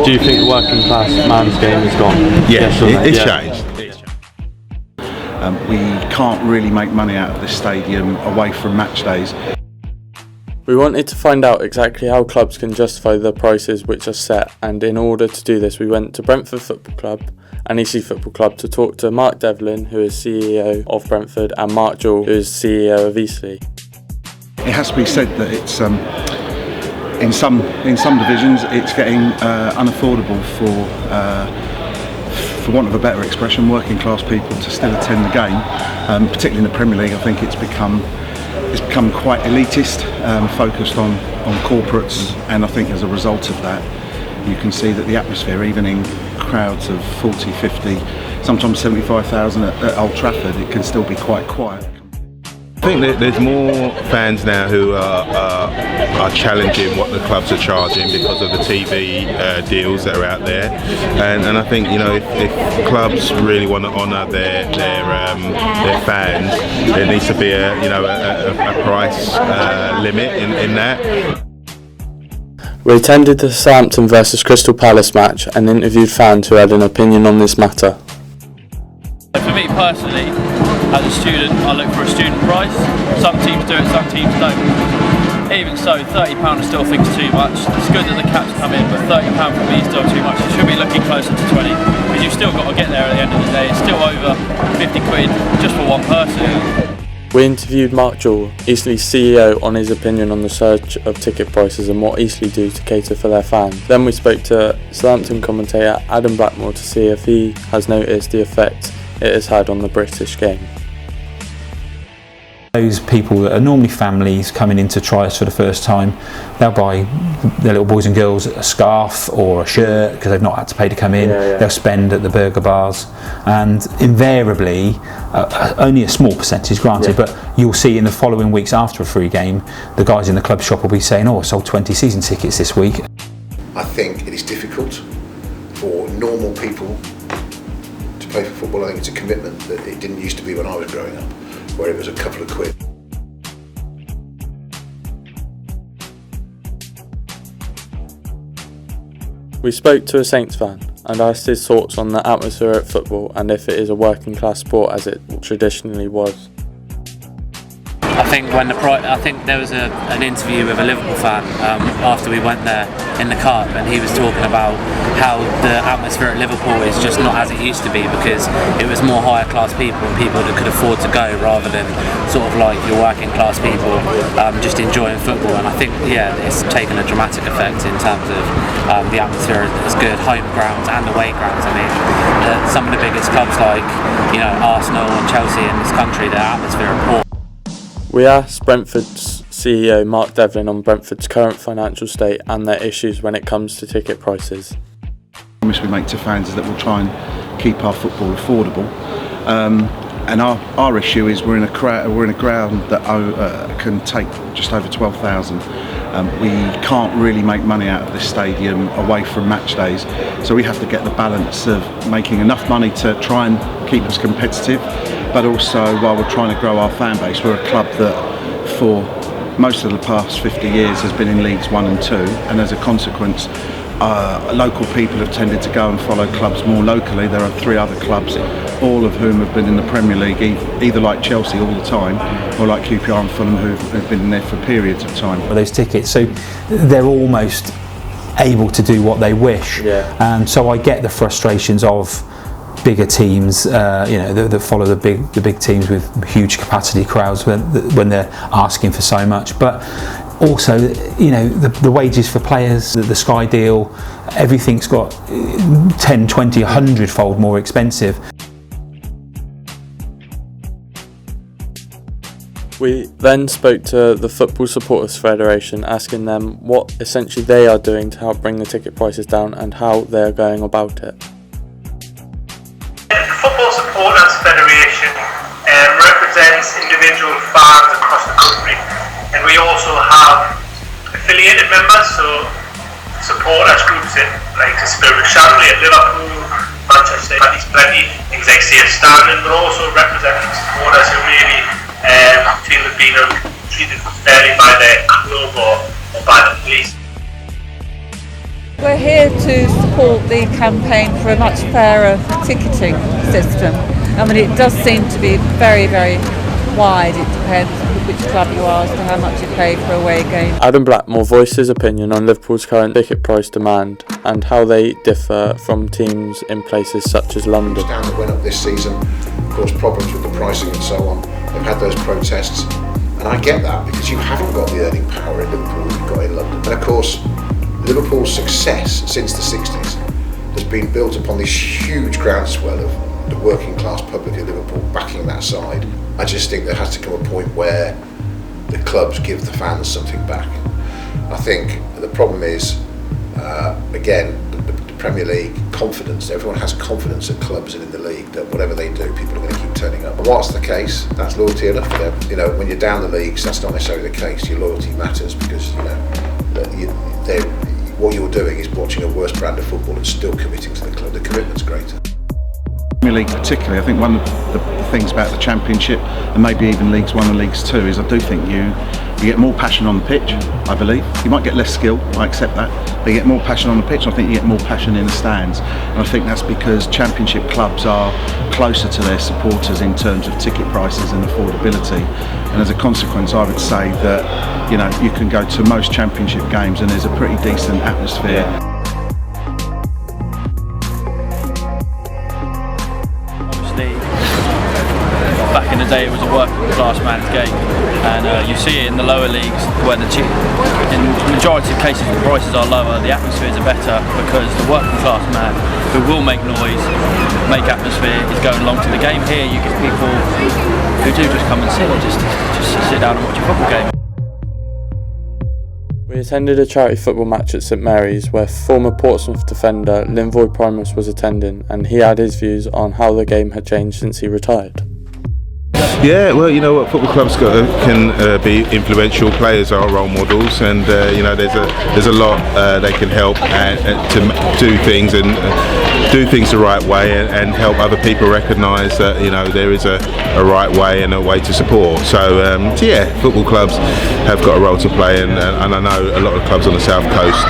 Do you think the working class man's game has gone? Yeah, Yes or no? it's Yeah. changed. We can't really make money out of this stadium away from match days. We wanted to find out exactly how clubs can justify the prices which are set, and in order to do this we went to Brentford Football Club and EC Football Club to talk to Mark Devlin, who is CEO of Brentford, and Mark Jewell, who is CEO of Eastleigh. It has to be said that it's in some divisions it's getting unaffordable for want of a better expression, working class people to still attend the game. Particularly in the Premier League, I think it's become quite elitist, focused on corporates, and I think as a result of that you can see that the atmosphere, even in crowds of 40, 50, sometimes 75,000 at Old Trafford, it can still be quite quiet. I think that there's more fans now who are challenging what the clubs are charging because of the TV deals that are out there, and I think, you know, if clubs really want to honour their fans, there needs to be a price limit in that. We attended the Southampton vs Crystal Palace match and interviewed fans who had an opinion on this matter. For me personally, as a student, I look for a student price. Some teams do it, some teams don't. Even so, £30 I still think is too much. It's good that the caps come in, but £30 for me is still too much. It should be looking closer to 20, because you've still got to get there at the end of the day. It's still over 50 quid just for one person. We interviewed Mark Jewell, Eastleigh's CEO, on his opinion on the surge of ticket prices and what Eastleigh do to cater for their fans. Then we spoke to Southampton commentator Adam Blackmore to see if he has noticed the effect it has had on the British game. Those people that are normally families coming in to try us for the first time, they'll buy their little boys and girls a scarf or a shirt because they've not had to pay to come in. They'll spend at the burger bars, and invariably, only a small percentage granted, but you'll see in the following weeks after a free game, the guys in the club shop will be saying, "Oh, I sold 20 season tickets this week." I think it is difficult for normal people to play for football. I think it's a commitment that it didn't used to be when I was growing up, where it was a couple of quid. We spoke to a Saints fan and asked his thoughts on the atmosphere at football and if it is a working class sport as it traditionally was. I think there was an interview with a Liverpool fan after we went there in the Cup, and he was talking about how the atmosphere at Liverpool is just not as it used to be, because it was more higher class people and people that could afford to go, rather than sort of like your working class people just enjoying football. And I think it's taken a dramatic effect in terms of the atmosphere is good, home grounds and away grounds. I mean, some of the biggest clubs like Arsenal and Chelsea in this country, their atmosphere are poor. We asked Brentford's CEO Mark Devlin on Brentford's current financial state and their issues when it comes to ticket prices. The promise we make to fans is that we'll try and keep our football affordable, and our issue is we're in a ground that can take just over 12,000. We can't really make money out of this stadium away from match days, so we have to get the balance of making enough money to try and keep us competitive, but also while we're trying to grow our fan base. We're a club that for most of the past 50 years has been in Leagues 1 and 2, and as a consequence local people have tended to go and follow clubs more locally. There are 3 other clubs, all of whom have been in the Premier League, either like Chelsea all the time or like QPR and Fulham, who've been in there for periods of time. Those tickets, so they're almost able to do what they wish, and so I get the frustrations of bigger teams, that follow the big teams with huge capacity crowds when they're asking for so much. But also, the wages for players, the Sky deal, everything's got 10, 20, 100-fold more expensive. We then spoke to the Football Supporters Federation, asking them what essentially they are doing to help bring the ticket prices down and how they are going about it. The Football Supporters Federation represents individual fans across the country, and we also have affiliated members, so supporters groups like the Spirit of Shanley at Liverpool, Manchester United, plenty things like Safe Standing, but also representing supporters who maybe feel they've been treated unfairly by their club or by the police. We're here to support the campaign for a much fairer ticketing system. I mean, it does seem to be very, very wide. It depends which club you are as to how much you pay for away games. Adam Blackmore voiced his opinion on Liverpool's current ticket price demand and how they differ from teams in places such as London. Down that went up this season, caused problems with the pricing and so on. They've had those protests, and I get that because you haven't got the earning power in Liverpool you've got in London. And of course, Liverpool's success since the 60s has been built upon this huge groundswell of the working class public of Liverpool backing that side. I just think there has to come a point where the clubs give the fans something back. I think the problem is, again, the Premier League confidence. Everyone has confidence at clubs and in the league that whatever they do, people are going to keep turning up. And whilst the case, that's loyalty enough for them. You know, when you're down the leagues, that's not necessarily the case. Your loyalty matters because what you're doing is watching a worse brand of football and still committing to the club. The commitment's greater. Premier League particularly, I think one of the things about the Championship and maybe even Leagues 1 and Leagues 2 is I do think you get more passion on the pitch, I believe. You might get less skill, I accept that, but you get more passion on the pitch and I think you get more passion in the stands. And I think that's because Championship clubs are closer to their supporters in terms of ticket prices and affordability. And as a consequence, I would say that, you know, you can go to most Championship games and there's a pretty decent atmosphere. Back in the day it was a working class man's game, and you see it in the lower leagues where in the majority of cases the prices are lower, the atmospheres are better because the working class man who will make noise, make atmosphere is going along to the game. Here you get people who do just come and just sit down and watch a football game. We attended a charity football match at St Mary's where former Portsmouth defender Linvoy Primus was attending, and he had his views on how the game had changed since he retired. Yeah, well, you know what, football clubs can be influential. Players are role models, and you know, there's a lot they can help to do things and do things the right way, and help other people recognise that, you know, there is a right way and a way to support. So yeah, football clubs have got a role to play, and I know a lot of clubs on the South Coast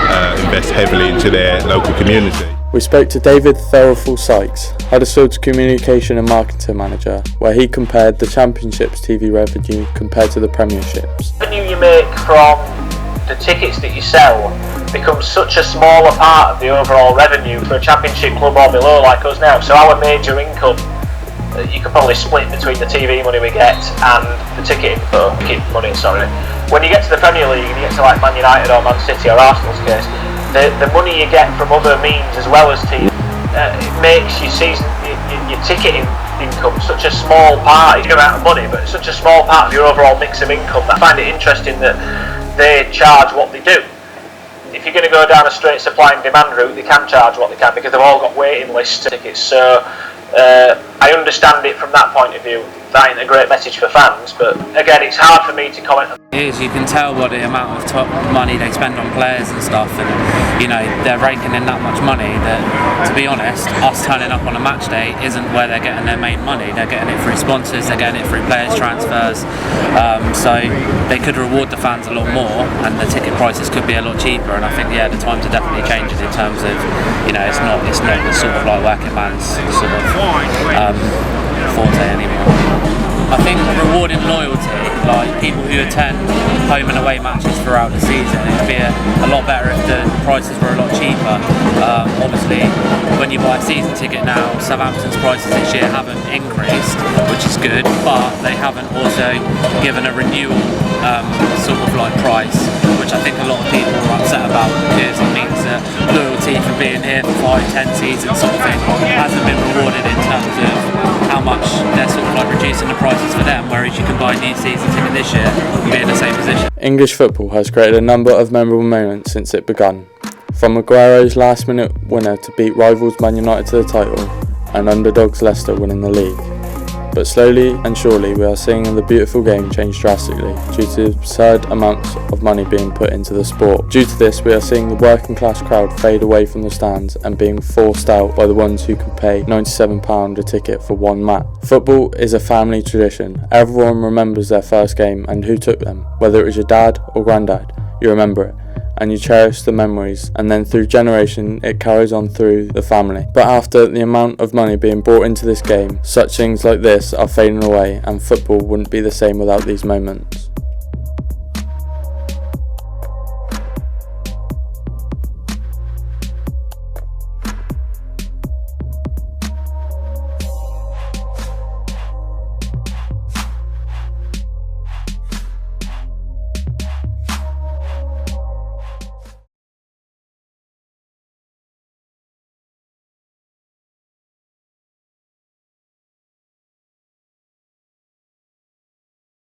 invest heavily into their local community. We spoke to David Theraful-Sykes, Huddersfield's Communication and Marketing Manager, where he compared the Championship's TV revenue compared to the Premiership's. The revenue you make from the tickets that you sell becomes such a smaller part of the overall revenue for a Championship club or below like us now. So our major income, you could probably split between the TV money we get and the ticket money. When you get to the Premier League and you get to like Man United or Man City or Arsenal's case, the money you get from other means as well as TV, it makes your ticketing income such a small part. You get out of money, but it's such a small part of your overall mix of income that I find it interesting that they charge what they do. If you're going to go down a straight supply and demand route, they can charge what they can because they've all got waiting lists of tickets. So I understand it from that point of view. That ain't a great message for fans, but again, it's hard for me to comment on. You can tell what the amount of money they spend on players and stuff, and you know, they're raking in that much money that, to be honest, us turning up on a match day isn't where they're getting their main money. They're getting it through sponsors, they're getting it through players transfers, so they could reward the fans a lot more and the ticket prices could be a lot cheaper. And I think, yeah, the times are definitely changing in terms of, you know, it's not the sort of like working man's sort of forte anymore. I think rewarding loyalty, like people who attend home and away matches throughout the season, it would be a lot better if the prices were a lot cheaper. Obviously, when you buy a season ticket now, Southampton's prices this year haven't increased, which is good, but they haven't also given a renewal sort of like price, which I think a lot of people are upset about because it means that loyalty for being here for 5-10 seasons sort of thing hasn't been rewarded in terms of how much they're sort of like reducing the prices for them, whereas you can buy a new season ticket this year and be in the same position. English football has created a number of memorable moments since it begun, from Aguero's last minute winner to beat rivals Man United to the title and underdogs Leicester winning the league. But slowly and surely we are seeing the beautiful game change drastically due to absurd amounts of money being put into the sport. Due to this, we are seeing the working class crowd fade away from the stands and being forced out by the ones who can pay £97 a ticket for one match. Football is a family tradition. Everyone remembers their first game and who took them. Whether it was your dad or granddad, you remember it. and you cherish the memories, and then through generation it carries on through the family. But after the amount of money being brought into this game, such things like this are fading away, and football wouldn't be the same without these moments.